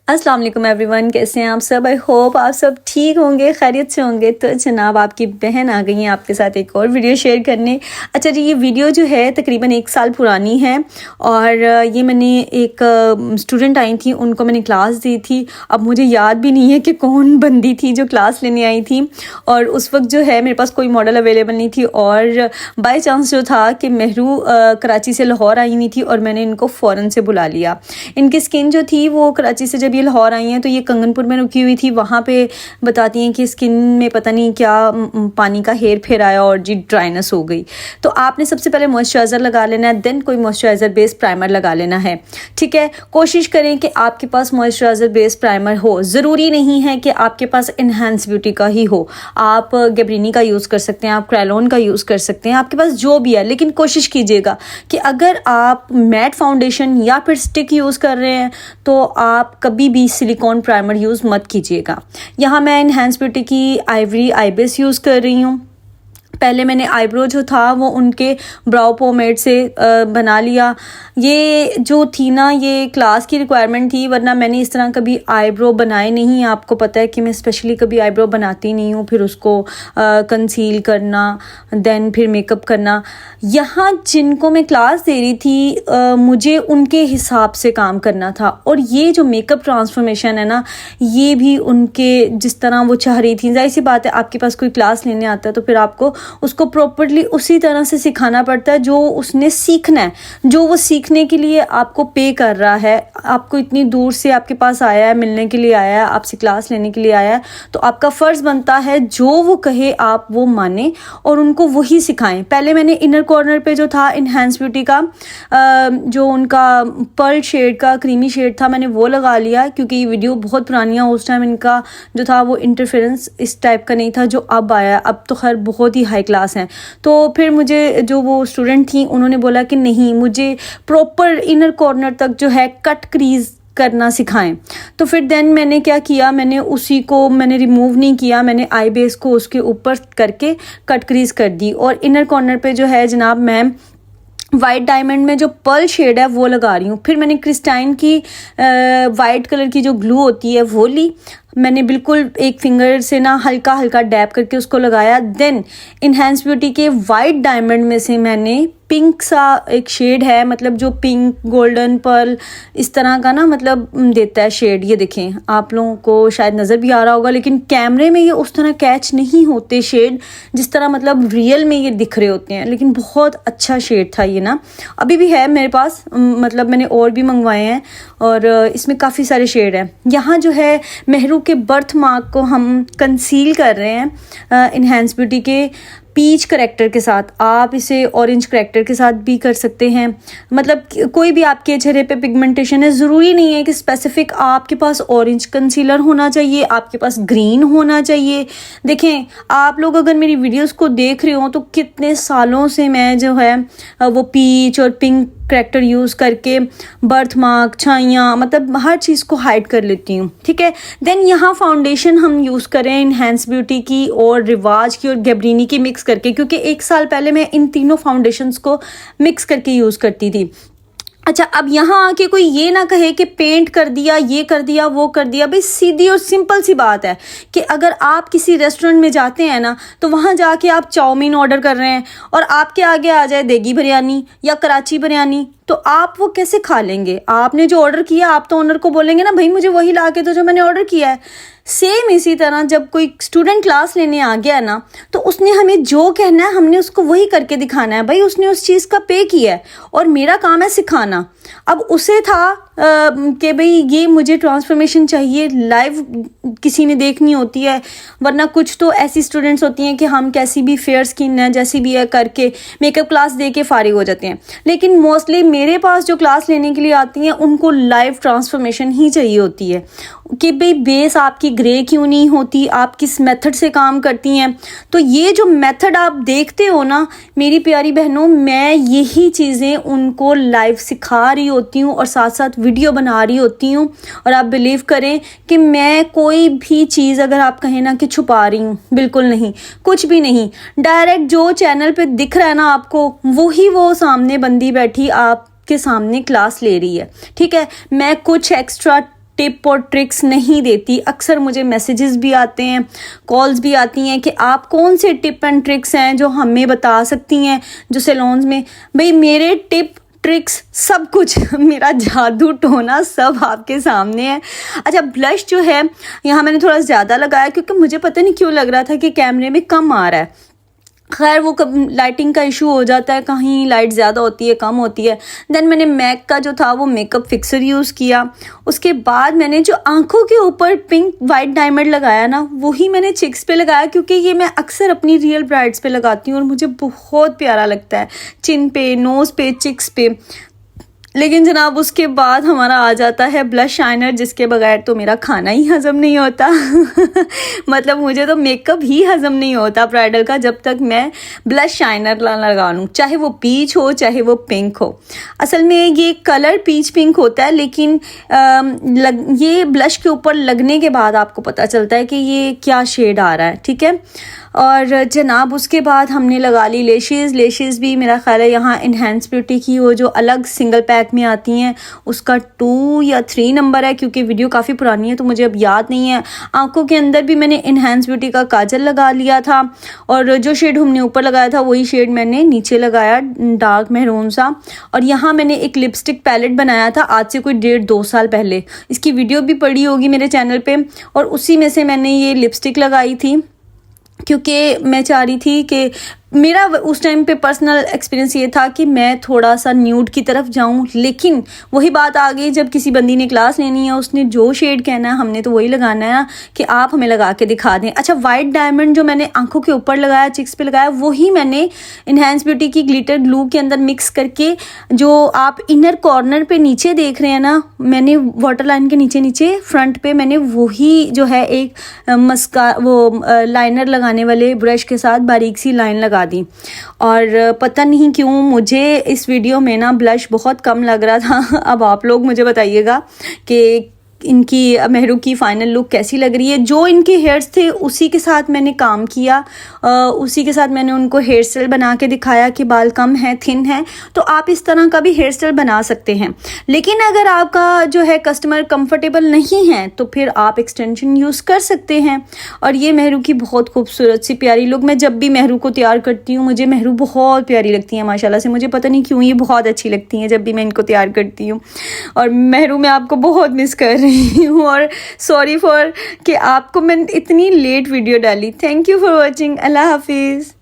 अस्सलाम वालेकुम एवरीवन, कैसे हैं आप सब। आई होप आप सब ठीक होंगे, खैरियत से होंगे। तो जनाब आपकी बहन आ गई है आपके साथ एक और वीडियो शेयर करने। अच्छा जी, ये वीडियो जो है तकरीबन 1 साल पुरानी है और ये मैंने एक स्टूडेंट आई थी, उनको मैंने क्लास दी थी। अब मुझे याद भी नहीं है कि कौन बंदी थी जो क्लास लेने आई थी, और उस वक्त जो है मेरे पास कोई मॉडल अवेलेबल नहीं थी। और बाई चांस जो था कि महरू कराची से लाहौर आई हुई थी और मैंने इनको फ़ौरन से बुला लिया। इनकी स्किन जो थी वो कराची से जब ये लाहौर आई हैं तो ये कंगनपुर में रुकी हुई थी। वहाँ पे बताती हैं कि स्किन में पता नहीं क्या पानी का हेर फेर आया और जी ड्राइनेस हो गई। तो आपने सबसे पहले मॉइस्चराइज़र लगा लेना है, देन कोई मॉइस्चराइज़र बेस्ड प्राइमर लगा लेना है। ठीक है, कोशिश करें कि आपके पास मॉइस्चराइज़र बेस्ड प्राइमर हो। ज़रूरी नहीं है कि आपके पास इनहेंस ब्यूटी का ही हो, आप गैब्रिनी का यूज़ कर सकते हैं, आप क्रेलोन का यूज़ कर सकते हैं, आपके पास जो भी है। लेकिन कोशिश कीजिएगा कि अगर आप मैट फाउंडेशन या फिर स्टिक यूज़ कर रहे हैं तो आप कभी भी सिलिकॉन प्राइमर यूज़ मत कीजिएगा। यहाँ मैं इनहेंस ब्यूटी की आइवरी आई बेस यूज़ कर रही हूँ। पहले मैंने आईब्रो जो था वो उनके ब्राउ पोमेड से बना लिया। ये जो थी ना, ये क्लास की रिक्वायरमेंट थी, वरना मैंने इस तरह कभी आईब्रो बनाए नहीं। आपको पता है कि मैं स्पेशली कभी आईब्रो बनाती नहीं हूँ, फिर उसको कंसील करना, देन फिर मेकअप करना। यहाँ जिनको मैं क्लास दे रही थी मुझे उनके हिसाब से काम करना था, और ये जो मेकअप ट्रांसफॉर्मेशन है ना, ये भी उनके जिस तरह वो चाह रही थी। जाहिर सी बात है, आपके पास कोई क्लास लेने आता है तो फिर आपको उसको प्रॉपर्ली उसी तरह से सिखाना पड़ता है जो उसने सीखना है, जो वो सीखने के लिए आपको पे कर रहा है। आपको इतनी दूर से आपके पास आया है, मिलने के लिए आया है, आपसे क्लास लेने के लिए आया है, तो आपका फ़र्ज़ बनता है जो वो कहे आप वो माने और उनको वही सिखाएं। पहले मैंने इनर कॉर्नर पे जो था इनहेंस ब्यूटी का जो उनका पर्ल शेड का क्रीमी शेड था, मैंने वो लगा लिया, क्योंकि ये वीडियो बहुत पुरानी है। उस टाइम इनका जो था वो इंटरफेरेंस इस टाइप का नहीं था जो अब आया। अब तो खैर बहुत ही हाई क्लास हैं। तो फिर मुझे जो वो स्टूडेंट थी उन्होंने बोला कि नहीं, मुझे प्रॉपर इनर कॉर्नर तक जो है कट क्रीज करना सिखाएं। तो फिर देन मैंने क्या किया, मैंने उसी को मैंने रिमूव नहीं किया, मैंने आई बेस को उसके ऊपर करके कट क्रीज कर दी। और इनर कॉर्नर पे जो है जनाब मैं वाइट डायमंड में जो पर्ल शेड है वो लगा रही हूँ। फिर मैंने क्रिस्टाइन की वाइट कलर की जो ग्लू होती है वो ली, मैंने बिल्कुल एक फिंगर से ना हल्का हल्का डैप करके उसको लगाया। देन इनहेंस ब्यूटी के वाइट डायमंड में से मैंने पिंक सा एक शेड है, मतलब जो पिंक गोल्डन पर्ल इस तरह का ना मतलब देता है शेड। ये देखें, आप लोगों को शायद नज़र भी आ रहा होगा, लेकिन कैमरे में ये उस तरह कैच नहीं होते शेड जिस तरह मतलब रियल में ये दिख रहे होते हैं। लेकिन बहुत अच्छा शेड था ये ना, अभी भी है मेरे पास, मतलब मैंने और भी मंगवाए हैं और इसमें काफ़ी सारे शेड हैं। यहाँ जो है महरू के बर्थ मार्क को हम कंसील कर रहे हैं इनहेंस ब्यूटी के पीच करेक्टर के साथ। आप इसे ऑरेंज करेक्टर के साथ भी कर सकते हैं, मतलब कोई भी आपके चेहरे पे पिगमेंटेशन है, ज़रूरी नहीं है कि स्पेसिफिक आपके पास ऑरेंज कंसीलर होना चाहिए, आपके पास ग्रीन होना चाहिए। देखें, आप लोग अगर मेरी वीडियोस को देख रहे हो तो कितने सालों से मैं जो है वो पीच और पिंक करेक्टर यूज़ करके बर्थ मार्क, छाइयाँ, मतलब हर चीज़ को हाइड कर लेती हूँ। ठीक है, देन यहाँ फाउंडेशन हम यूज़ करें इनहेंस ब्यूटी की और रिवाज की और गैब्रिनी की मिक्स करके, क्योंकि 1 साल पहले मैं इन तीनों फाउंडेशंस को मिक्स करके यूज़ करती थी। अच्छा, अब यहाँ आके कोई ये ना कहे कि पेंट कर दिया, ये कर दिया, वो कर दिया। भाई सीधी और सिंपल सी बात है कि अगर आप किसी रेस्टोरेंट में जाते हैं ना, तो वहाँ जाके आप चाउमीन ऑर्डर कर रहे हैं और आपके आगे आ जाए देगी बिरयानी या कराची बिरयानी, तो आप वो कैसे खा लेंगे। आपने जो ऑर्डर किया, आप तो ओनर को बोलेंगे ना, भाई मुझे वही ला के दो जो मैंने ऑर्डर किया है। सेम इसी तरह जब कोई स्टूडेंट क्लास लेने आ गया ना, तो उसने हमें जो कहना है हमने उसको वही करके दिखाना है। भाई उसने उस चीज़ का पे किया है और मेरा काम है सिखाना। अब उसे था कि भाई ये मुझे ट्रांसफॉर्मेशन चाहिए, लाइव किसी ने देखनी होती है, वरना कुछ तो ऐसी स्टूडेंट्स होती हैं कि हम कैसी भी फेयर स्किन है, जैसी भी है, करके मेकअप क्लास दे के फारिग हो जाते हैं। लेकिन मोस्टली मेरे पास जो क्लास लेने के लिए आती हैं उनको लाइव ट्रांसफॉर्मेशन ही चाहिए होती है कि भाई बेस आपकी ग्रे क्यों नहीं होती, आप किस मेथड से काम करती हैं। तो ये जो मेथड आप देखते हो ना मेरी प्यारी बहनों, मैं यही चीज़ें उनको लाइव सिखा रही होती हूँ और साथ साथ वीडियो बना रही होती हूँ। और आप बिलीव करें कि मैं कोई भी चीज़ अगर आप कहें ना कि छुपा रही हूँ, बिल्कुल नहीं, कुछ भी नहीं। डायरेक्ट जो चैनल पे दिख रहा है ना आपको, वही वो सामने बंदी बैठी आप के सामने क्लास ले रही है। ठीक है, मैं कुछ एक्स्ट्रा टिप और ट्रिक्स नहीं देती। अक्सर मुझे मैसेजेस भी आते हैं, कॉल्स भी आती हैं कि आप कौन से टिप एंड ट्रिक्स हैं जो हमें बता सकती हैं जो सैलून्स में। भाई मेरे टिप ट्रिक्स सब कुछ, मेरा जादू टोना सब आपके सामने है। अच्छा, ब्लश जो है यहाँ मैंने थोड़ा ज़्यादा लगाया क्योंकि मुझे पता नहीं क्यों लग रहा था कि कैमरे में कम आ रहा है। खैर वो कब लाइटिंग का इशू हो जाता है, कहीं लाइट ज़्यादा होती है कम होती है। देन मैंने मैक का जो था वो मेकअप फिक्सर यूज़ किया। उसके बाद मैंने जो आंखों के ऊपर पिंक वाइट डायमंड लगाया ना, वही मैंने चिक्स पे लगाया क्योंकि ये मैं अक्सर अपनी रियल ब्राइड्स पे लगाती हूँ और मुझे बहुत प्यारा लगता है, चिन पे, नोज़ पे, चिक्स पे। लेकिन जनाब उसके बाद हमारा आ जाता है ब्लश शाइनर, जिसके बगैर तो मेरा खाना ही हज़म नहीं होता मतलब मुझे तो मेकअप ही हज़म नहीं होता ब्राइडल का जब तक मैं ब्लश शाइनर ना लगा लूँ, चाहे वो पीच हो चाहे वो पिंक हो। असल में ये कलर पीच पिंक होता है, लेकिन ये ब्लश के ऊपर लगने के बाद आपको पता चलता है कि ये क्या शेड आ रहा है, ठीक है। और जनाब उसके बाद हमने लगा ली लेशेज़ भी मेरा ख्याल है यहाँ इन्हेंस ब्यूटी की वो जो अलग सिंगल पैक में आती हैं उसका 2 या 3 नंबर है, क्योंकि वीडियो काफ़ी पुरानी है तो मुझे अब याद नहीं है। आंखों के अंदर भी मैंने इन्हेंस ब्यूटी का काजल लगा लिया था और जो शेड हमने ऊपर लगाया था वही शेड मैंने नीचे लगाया, डार्क मेहरून सा। और यहाँ मैंने एक लिपस्टिक पैलेट बनाया था आज से कोई 1.5-2 साल पहले, इसकी वीडियो भी पड़ी होगी मेरे चैनल पे, और उसी में से मैंने ये लिपस्टिक लगाई थी क्योंकि मैं चाह रही थी कि मेरा उस टाइम पे पर्सनल एक्सपीरियंस ये था कि मैं थोड़ा सा न्यूड की तरफ जाऊं। लेकिन वही बात आ गई, जब किसी बंदी ने क्लास लेनी है उसने जो शेड कहना है हमने तो वही लगाना है ना कि आप हमें लगा के दिखा दें। अच्छा, वाइट डायमंड जो मैंने आंखों के ऊपर लगाया, चिक्स पे लगाया, वही मैंने इन्हेंस ब्यूटी की ग्लिटर ग्लू के अंदर मिक्स करके, जो आप इनर कॉर्नर पे नीचे देख रहे हैं ना, मैंने वाटर लाइन के नीचे फ्रंट पे मैंने वही जो है एक मस्का वो लाइनर लगाने वाले ब्रश के साथ बारीक सी लाइन लगा दी। और पता नहीं क्यों मुझे इस वीडियो में ना ब्लश बहुत कम लग रहा था। अब आप लोग मुझे बताइएगा कि इनकी मेहरू की फ़ाइनल लुक कैसी लग रही है। जो इनके हेयर्स थे उसी के साथ मैंने काम किया, उसी के साथ मैंने उनको हेयर स्टाइल बना के दिखाया कि बाल कम है, थिन है, तो आप इस तरह का भी हेयर स्टाइल बना सकते हैं। लेकिन अगर आपका जो है कस्टमर कंफर्टेबल नहीं है तो फिर आप एक्सटेंशन यूज़ कर सकते हैं। और ये मेहरू की बहुत खूबसूरत सी प्यारी लुक, मैं जब भी मेहरू को तैयार करती हूँ मुझे मेहरू बहुत प्यारी लगती है माशाल्लाह से, मुझे पता नहीं क्यों ये बहुत अच्छी लगती हैं जब भी मैं इनको तैयार करती हूँ। और मेहरू मैं आपको बहुत मिस कर रही हूँ और सॉरी फॉर कि आपको मैं इतनी लेट वीडियो डाली। Thank you for watching. अल्लाह हाफिज़।